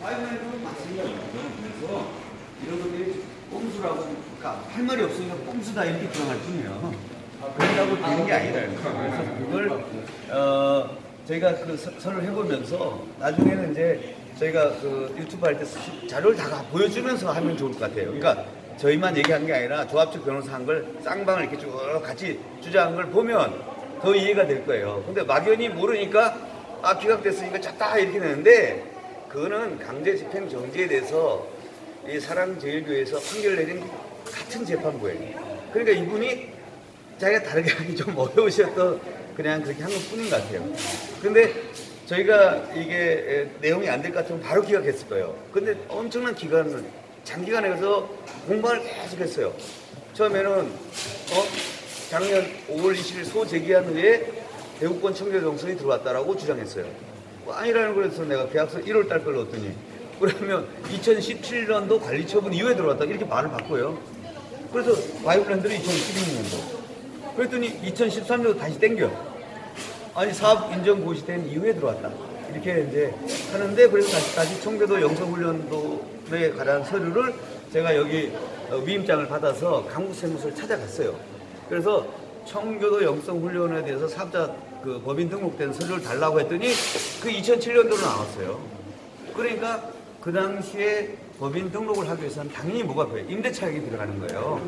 파이브라인은 맞습니다. 그래서 이런 것들이 꼼수라고, 그러니까 할 말이 없으니까 꼼수다 이렇게 주장할 뿐이에요. 그런다고 되는 게 아니라요. 그래서 그걸 저희가 그 설을 해보면서 나중에는 이제 저희가 그 유튜브 할 때 자료를 다 보여주면서 하면 좋을 것 같아요. 그러니까 저희만 얘기한 게 아니라 조합 측 변호사 한 걸 쌍방을 이렇게 쭉 같이 주장한 걸 보면 더 이해가 될 거예요. 근데 막연히 모르니까 아 기각됐으니까 잤다 이렇게 되는데 그거는 강제 집행 정지에 대해서 이 사랑제일교회에서 판결을 내린 같은 재판부예요. 그러니까 이분이 자기가 다르게 하기 좀 어려우셨던 그냥 그렇게 한 것 뿐인 것 같아요. 근데 저희가 이게 내용이 안 될 것 같으면 바로 기각했을 거예요. 근데 엄청난 기간을 장기간에 가서 공방을 계속 했어요. 처음에는 작년 5월 20일 소제기한 후에 대구권 청결 정성이 들어왔다라고 주장했어요. 아니라는 거에서 내가 계약서 1월 달 걸 넣었더니 그러면 2017년도 관리처분 이후에 들어왔다 이렇게 말을 바꿔요. 그래서 와이블랜드는 2016년도 그랬더니 2013년도 다시 땡겨. 아니 사업 인정 고시된 이후에 들어왔다 이렇게 이제 하는데 그래서 다시 청교도 영성훈련도에 관한 서류를 제가 여기 위임장을 받아서 강북세무서를 찾아갔어요. 그래서 청교도 영성훈련에 대해서 사업자 그 법인 등록된 서류를 달라고 했더니 그 2007년도로 나왔어요. 그러니까 그 당시에 법인 등록을 하기 위해서는 당연히 뭐가 필요해요? 임대차약이 들어가는 거예요.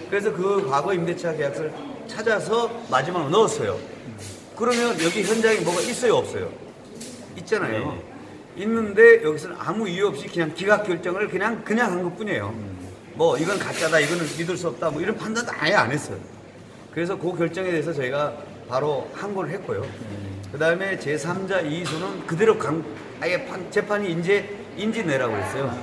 그래서 그 과거 임대차 계약서를 찾아서 마지막으로 넣었어요. 그러면 여기 현장에 뭐가 있어요, 없어요? 있잖아요. 네. 있는데 여기서는 아무 이유 없이 그냥 기각 결정을 그냥 한 것뿐이에요. 뭐 이건 가짜다, 이거는 믿을 수 없다, 뭐 이런 판단도 아예 안 했어요. 그래서 그 결정에 대해서 저희가 바로 항고를 했고요. 그 다음에 제3자 이의소는 그대로 아예 재판이 인지 내라고 했어요.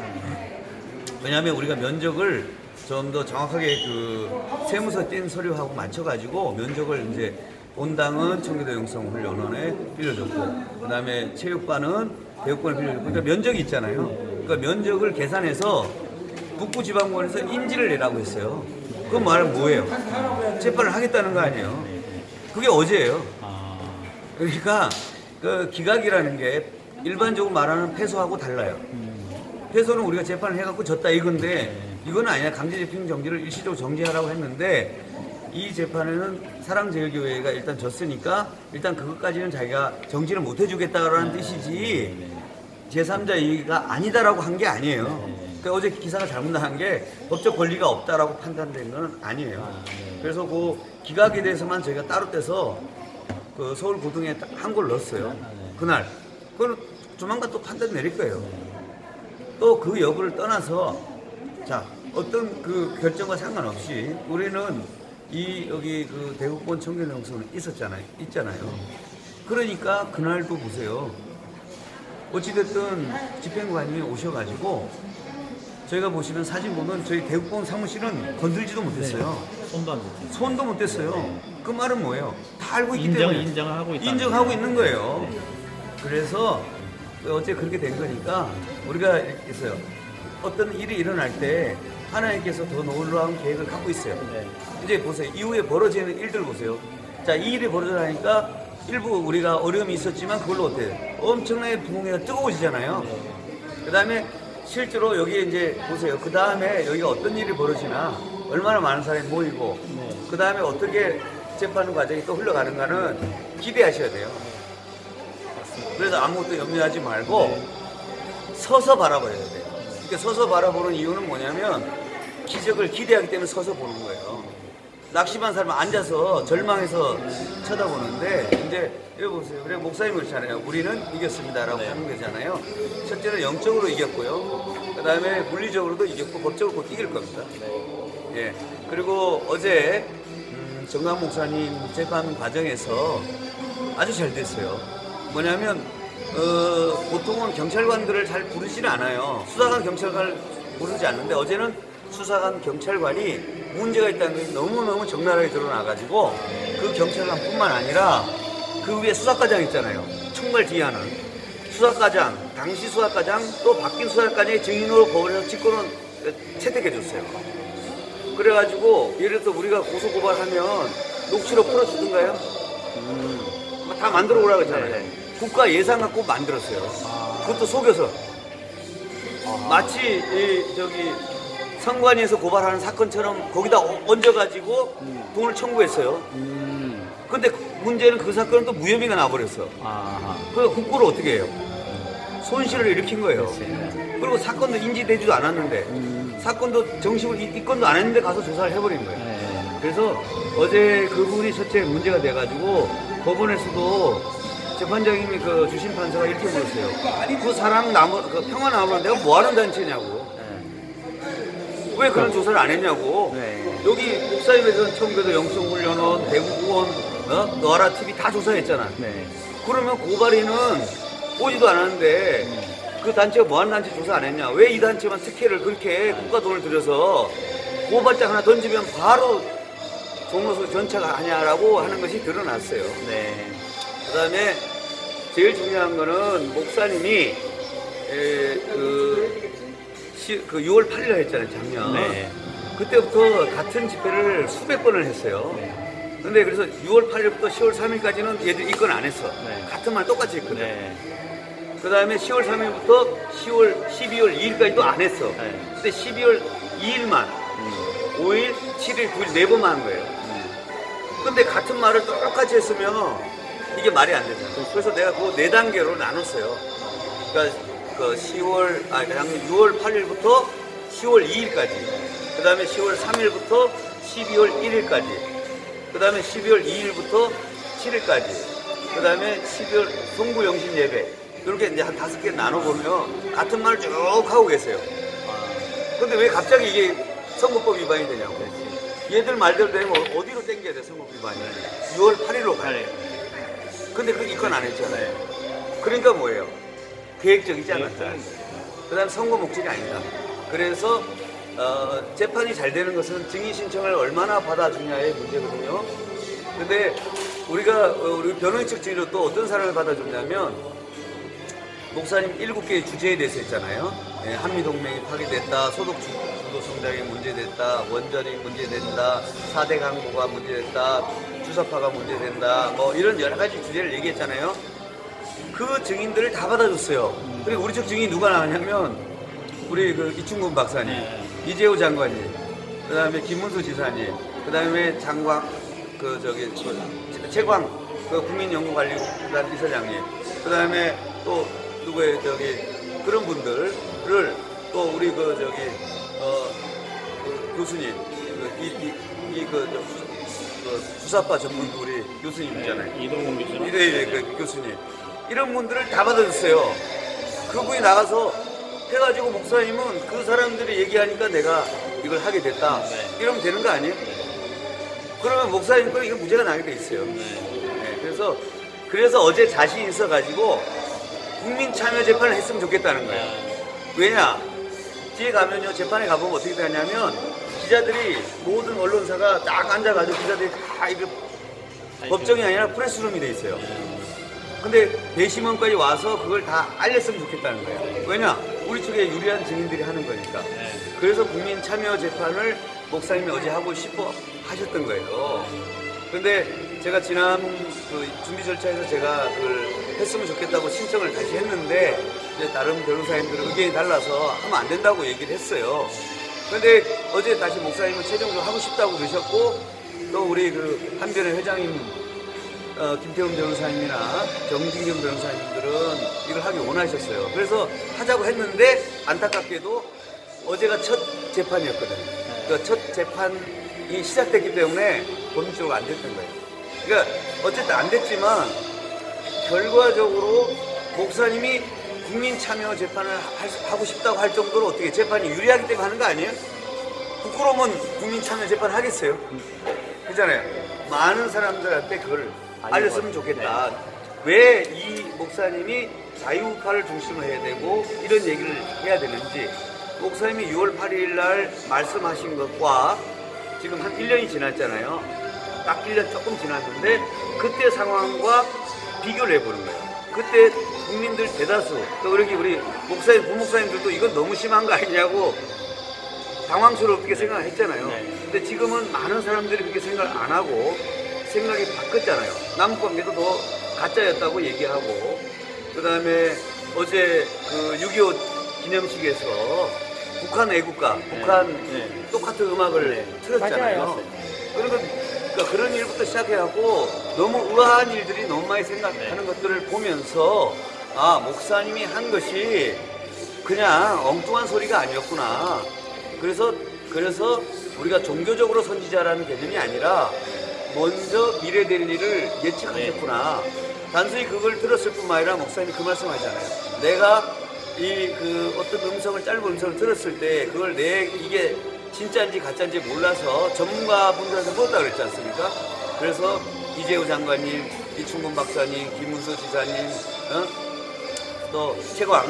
왜냐하면 우리가 면적을 좀 더 정확하게 그 세무서 띈 서류하고 맞춰가지고 면적을 이제 본당은 청교도 영성훈련원에 빌려줬고 그 다음에 체육관은 대구권에 빌려줬고 그러니까 면적이 있잖아요. 그러니까 면적을 계산해서 북부지방법원에서 인지를 내라고 했어요. 그건 말은 뭐예요? 재판을 하겠다는 거 아니에요. 그게 어제예요. 그러니까 그 기각이라는 게 일반적으로 말하는 패소하고 달라요. 패소는 우리가 재판을 해갖고 졌다 이건데 이건 아니야. 강제집행 정지를 일시적으로 정지하라고 했는데 이 재판에는 사랑제일교회가 일단 졌으니까 일단 그것까지는 자기가 정지를 못 해주겠다라는 뜻이지 제3자 이의가 아니다라고 한 게 아니에요. 그러니까 어제 기사가 잘못 나간 게 법적 권리가 없다라고 판단된 건 아니에요. 그래서 그 기각에 대해서만 저희가 따로 떼서 그 서울고등에 항고를 넣었어요. 그날. 그건 조만간 또 판단 내릴 거예요. 또 그 여부를 떠나서 자 어떤 그 결정과 상관없이 우리는 여기 그 대구권 청결 영성은 있잖아요. 그러니까 그날도 보세요. 어찌됐든 집행관이 오셔가지고 저희가 보시면 사진 보면 저희 대구권 사무실은 건들지도 못했어요. 손도 못 댔어요. 그 말은 뭐예요? 다 알고 있기 때문에 인정하고 있는 거예요. 그래서 어째 그렇게 된 거니까 우리가 이렇게 했어요. 어떤 일이 일어날 때 하나님께서 더 놀라운 계획을 갖고 있어요. 이제 보세요. 이후에 벌어지는 일들 보세요. 자, 이 일이 벌어지니까 일부 우리가 어려움이 있었지만 그걸로 어때요? 엄청나게 부흥회가 뜨거워지잖아요. 그 다음에 실제로 여기에 이제 보세요. 그 다음에 여기가 어떤 일이 벌어지나 얼마나 많은 사람이 모이고 그 다음에 어떻게 재판 과정이 또 흘러가는가는 기대하셔야 돼요. 그래서 아무것도 염려하지 말고 서서 바라봐야 돼요. 그러니까 서서 바라보는 이유는 뭐냐면 기적을 기대하기 때문에 서서 보는 거예요. 낙심한 사람은 앉아서 절망해서 쳐다보는데 이제 여기 보세요. 그래 목사님이 그렇잖아요. 우리는 이겼습니다라고 하는 거잖아요. 첫째는 영적으로 이겼고요. 그 다음에 물리적으로도 이겼고 법적으로 곧 이길 겁니다. 예. 그리고 어제 정강 목사님 재판 과정에서 아주 잘 됐어요. 뭐냐면 보통은 경찰관들을 잘 부르지는 않아요. 수사관 경찰관을 부르지 않는데 어제는 수사관 경찰관이 문제가 있다는 게 너무너무 적나라하게 드러나가지고 그 경찰관뿐만 아니라 그 위에 수사과장 있잖아요. 총괄 지휘하는 수사과장, 당시 수사과장 또 바뀐 수사과장의 증인으로 법원에서 직권을 채택해줬어요. 그래가지고 예를 들어서 우리가 고소고발하면 녹취로 풀어주던가요? 다 만들어 오라고 했잖아요. 국가 예산 갖고 만들었어요. 그것도 속여서. 마치 선관위에서 고발하는 사건처럼 거기다 얹어가지고 돈을 청구했어요. 근데 문제는 그 사건은 또 무혐의가 나버렸어. 그래서 국고를 어떻게 해요? 손실을 일으킨 거예요. 그리고 사건도 인지되지도 않았는데 사건도 정식으로 입건도 안 했는데 가서 조사를 해버린 거예요. 그래서 어제 그분이 첫째 문제가 돼가지고 법원에서도 재판장님이 그 주심 판사가 이렇게 물었어요. 그 그 평화나무는 내가 뭐하는 단체냐고. 왜 그런 조사를 안 했냐고. 여기 목사님에서는 청교도 영성훈련원, 대구원, 너하라 TV 다 조사했잖아. 그러면 고발인은 오지도 않았는데 그 단체가 뭐하는 단체 조사 안 했냐. 왜 이 단체만 특혜를 그렇게 국가 돈을 들여서 고발장 하나 던지면 바로 종로소 전차가 하냐라고 하는 것이 드러났어요. 그 다음에 제일 중요한 거는 목사님이 그 6월 8일 날 했잖아요, 작년. 그때부터 같은 집회를 수백 번을 했어요. 근데 그래서 6월 8일부터 10월 3일까지는 얘들이 입건 안 했어. 같은 말 똑같이 했거든. 그 다음에 10월 3일부터 12월 2일까지도 안 했어. 근데 12월 2일만 5일, 7일, 9일 4번만 한 거예요. 근데 같은 말을 똑같이 했으면 이게 말이 안 되잖아. 그래서 내가 그거 4단계로 나눴어요. 그러니까 그 6월 8일부터 10월 2일까지, 그 다음에 10월 3일부터 12월 1일까지, 그 다음에 12월 2일부터 7일까지, 그 다음에 12월 송구영신 예배, 이렇게 이제 한 5개 나눠보면 같은 말을 쭉 하고 계세요. 근데 왜 갑자기 이게 선거법 위반이 되냐고. 얘들 말대로 되면 어디로 땡겨야 돼, 선거법 위반이. 6월 8일로 가요. 근데 그 입건 안 했잖아요. 그러니까 뭐예요? 계획적이지 않았다. 그 다음 선거 목적이 아니다. 그래서 재판이 잘 되는 것은 증인 신청을 얼마나 받아주냐의 문제거든요. 근데 우리가 우리 변호인 측 증인으로 또 어떤 사람을 받아줬냐면 목사님 7개의 주제에 대해서 했잖아요. 한미동맹이 파괴됐다, 소득 주도 성장이 문제됐다, 원전이 문제된다, 4대 강국가 문제됐다, 주사파가 문제된다, 뭐 이런 여러 가지 주제를 얘기했잖아요. 그 증인들을 다 받아줬어요. 그리고 우리 측 증인이 누가 나왔냐면 우리 그 이충근 박사님, 이재호 장관님, 그 다음에 김문수 지사님, 그 다음에 장광 최광 그 국민연구관리단 이사장님, 그 다음에 또 누구의 그런 분들을 또 우리 교수님, 주사파 전문 우리 교수님 있잖아요. 이동훈 교수님. 그 교수님. 이런 분들을 다 받아줬어요. 그분이 나가서 해가지고 목사님은 그 사람들이 얘기하니까 내가 이걸 하게 됐다. 이러면 되는 거 아니에요? 그러면 목사님 거 이거 문제가 나게 돼 있어요. 그래서 어제 자신 있어가지고 국민 참여 재판을 했으면 좋겠다는 거예요. 왜냐? 뒤에 가면요, 재판에 가보면 어떻게 되냐면 기자들이, 모든 언론사가 딱 앉아가지고 기자들이 다 이거 법정이 아니라 프레스룸이 돼 있어요. 근데 배심원까지 와서 그걸 다 알렸으면 좋겠다는 거예요. 왜냐? 우리 쪽에 유리한 증인들이 하는 거니까. 그래서 국민 참여 재판을 목사님이 어제 하고 싶어 하셨던 거예요. 근데 제가 지난 그 준비 절차에서 제가 그걸 했으면 좋겠다고 신청을 다시 했는데 이제 다른 변호사님들은 의견이 달라서 하면 안 된다고 얘기를 했어요. 근데 어제 다시 목사님은 최종적으로 하고 싶다고 그러셨고, 또 우리 그 한변의 회장님 김태훈 변호사님이나 정진경 변호사님들은 이걸 하기 원하셨어요. 그래서 하자고 했는데 안타깝게도 어제가 첫 재판이었거든요. 그러니까 첫 재판이 시작됐기 때문에 본격적으로 안 됐던 거예요. 그러니까 어쨌든 안 됐지만 결과적으로 목사님이 국민 참여 재판을 하고 싶다고 할 정도로 어떻게 재판이 유리하기 때문에 하는 거 아니에요? 부끄러우면 국민 참여 재판 하겠어요? 그잖아요. 많은 사람들한테 그걸 알렸으면 좋겠다. 왜 이 목사님이 자유우파를 중심으로 해야 되고 이런 얘기를 해야 되는지, 목사님이 6월 8일 날 말씀하신 것과 지금 한 1년이 지났잖아요. 딱 1년 조금 지났는데 그때 상황과 비교를 해보는 거예요. 그때 국민들 대다수, 또 그렇게 우리 목사님, 부목사님들도 이건 너무 심한 거 아니냐고 당황스럽게 생각했잖아요. 근데 지금은 많은 사람들이 그렇게 생각을 안 하고 생각이 바뀌었잖아요. 남북관계도 더 가짜였다고 얘기하고, 그 다음에 어제 그 6.25 기념식에서 북한 애국가, 북한 똑같은 음악을 틀었잖아요. 맞아요. 그러니까 그런 일부터 시작해갖고 너무 우아한 일들이 너무 많이 생각하는 것들을 보면서 아, 목사님이 한 것이 그냥 엉뚱한 소리가 아니었구나. 그래서 우리가 종교적으로 선지자라는 개념이 아니라 먼저 미래 될 일을 예측하셨구나. 단순히 그걸 들었을 뿐만 아니라 목사님이 그 말씀하잖아요. 내가 어떤 음성을, 짧은 음성을 들었을 때 그걸 이게 진짜인지 가짜인지 몰라서 전문가분들한테 물었다 그랬지 않습니까? 그래서 이재우 장관님, 이충곤 박사님, 김문수 지사님, 또 최광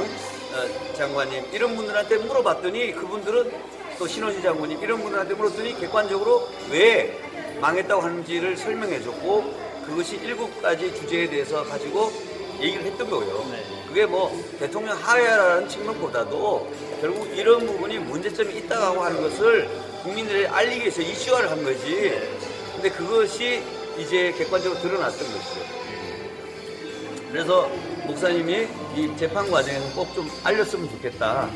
장관님 이런 분들한테 물어봤더니 그분들은 또 신원희 장군님 이런 분들한테 물었더니 객관적으로 왜 망했다고 하는지를 설명해 줬고 그것이 7가지 주제에 대해서 가지고 얘기를 했던 거예요. 그게 뭐 대통령 하야라는 측면보다도 결국 이런 부분이 문제점이 있다고 하는 것을 국민들에게 알리기 위해서 이슈화를 한 거지. 근데 그것이 이제 객관적으로 드러났던 것이죠. 그래서 목사님이 이 재판 과정에서 꼭 좀 알렸으면 좋겠다.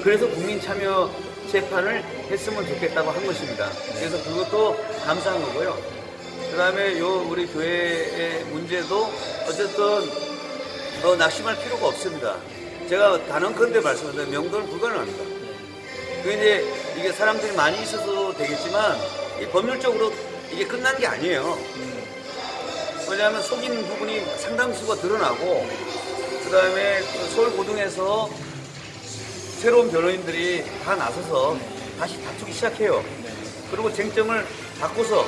그래서 국민 참여 재판을 했으면 좋겠다고 한 것입니다. 그래서 그것도 감사한 거고요. 그 다음에 우리 교회의 문제도 어쨌든 낙심할 필요가 없습니다. 제가 단언컨대 말씀드리면 명도는 불가능합니다. 이게 사람들이 많이 있어도 되겠지만 법률적으로 이게 끝난 게 아니에요. 왜냐하면 속인 부분이 상당수가 드러나고 그 다음에 서울고등에서 새로운 변호인들이 다 나서서 다시 다투기 시작해요. 그리고 쟁점을 바꿔서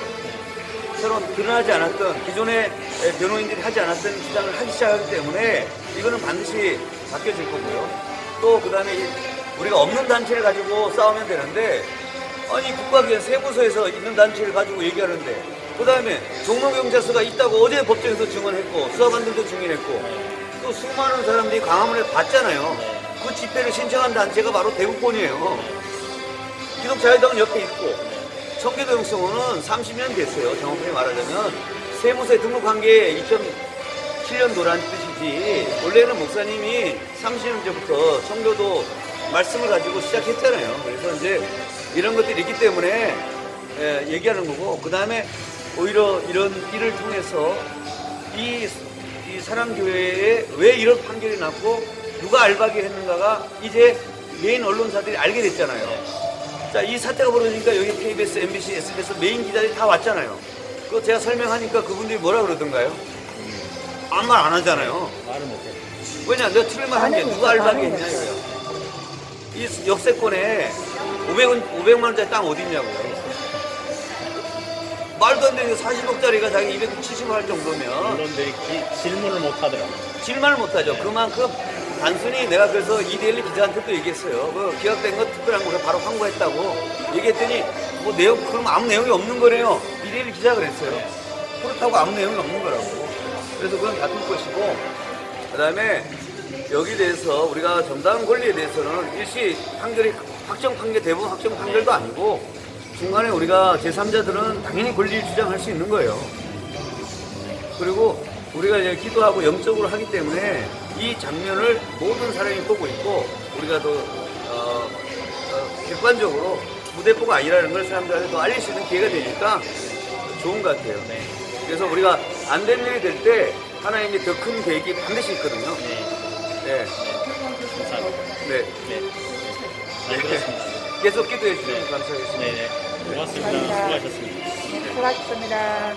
새로운 드러나지 않았던 기존의 변호인들이 하지 않았던 주장을 하기 시작하기 때문에 이거는 반드시 바뀌어질 거고요. 또 그 다음에 우리가 없는 단체를 가지고 싸우면 되는데 아니 국가기관 세무서에서 있는 단체를 가지고 얘기하는데 그 다음에 종로경찰서가 있다고 어제 법정에서 증언했고 수사관들도 증언했고 또 수많은 사람들이 광화문에 봤잖아요. 그 집회를 신청한 단체가 바로 대구권이에요. 기독자유당은 옆에 있고 청계도 영성원은 30년 됐어요. 정확하게 말하자면 세무서에 등록한 게 2007년도라는 뜻이지 원래는 목사님이 30년 전부터 청교도 말씀을 가지고 시작했잖아요. 그래서 이제 이런 것들이 있기 때문에 얘기하는 거고 그 다음에 오히려 이런 일을 통해서 이 사랑교회에 왜 이런 판결이 났고 누가 알박이를 했는가가 이제 메인 언론사들이 알게 됐잖아요. 자, 이 사태가 벌어지니까 여기 KBS, MBC, SBS 메인 기자들이 다 왔잖아요. 그거 제가 설명하니까 그분들이 뭐라 그러던가요? 아무 말 안 하잖아요. 말을 못해. 왜냐, 내가 틀린 말 한 게 누가 알박이 했냐 이거야. 이 역세권에 500만 원짜리 땅 어디 있냐고요. 말도 안 되는 40억짜리가 자기 270억 할 정도면 언론들이 질문을 못 하더라고요. 질문을 못 하죠. 그만큼 단순히 내가 그래서 이데일리 기자한테도 얘기했어요. 그 기각된 거 특별한 거 바로 광고했다고 얘기했더니 뭐 내용 그럼 아무 내용이 없는 거래요. 이데일리 기자가 그랬어요. 그렇다고 아무 내용이 없는 거라고. 그래서 그건 다툴 것이고 그다음에 여기 대해서 우리가 정당한 권리에 대해서는 일시 판결이 확정 판결 대부분 확정 판결도 아니고 중간에 우리가 제3자들은 당연히 권리를 주장할 수 있는 거예요. 그리고 우리가 이제 기도하고 영적으로 하기 때문에 이 장면을 모든 사람이 보고 있고 우리가 더 객관적으로 무대포가 아니라는 걸 사람들한테 더 알릴 수 있는 기회가 되니까 좋은 것 같아요. 그래서 우리가 안 된 일이 될 때 하나님의 더 큰 계획이 반드시 있거든요. 네. 감사합니다. 네. 계속 기도해 주시면 감사하겠습니다. 네. 고맙습니다. 수고하셨습니다. 수고하셨습니다.